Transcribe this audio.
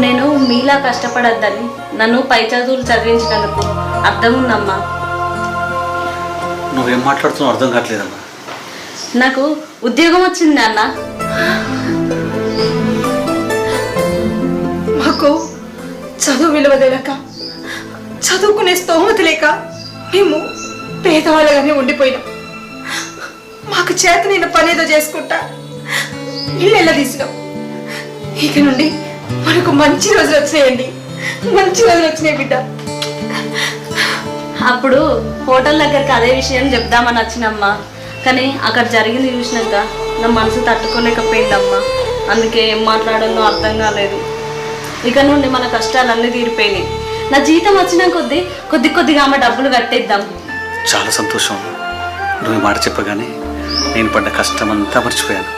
నేను మీలా కష్టపడద్దని నన్ను పై చదువులు చదివించినందుకు అర్థం ఉందమ్మా. నువ్వేం మాట్లాడుతున్నావు అర్థం కావట్లేదమ్మా. నాకు ఉద్యోగం వచ్చింది అన్న. మాకు చదువు విలువ తెలియక, చదువుకునే స్తోమత లేక మేము పేదవాళ్ళగానే ఉండిపోయినాం. మాకు చేత నేను పనేదో చేసుకుంటా ఇల్లు ఎలా తీసినాం. ఇక నుండి మనకు మంచి రోజులు వచ్చినాయండి, మంచి రోజులు వచ్చినాయి బిడ్డ. అప్పుడు హోటల్ దగ్గరికి అదే విషయం చెప్దామని వచ్చినమ్మా, కానీ అక్కడ జరిగింది చూసినాక నా మనసు తట్టుకోలేకపోయిందమ్మా. అందుకే ఏం మాట్లాడాలో అర్థం కాలేదు. ఇక నుండి మన కష్టాలన్నీ తీరిపోయినాయి. నా జీతం వచ్చిన కొద్దిగా ఆమె డబ్బులు కట్టేద్దాం. చాలా సంతోషం. నువ్వు ఈ మాట చెప్పగానే నేను పడ్డ కష్టం అంతా మర్చిపోయాను.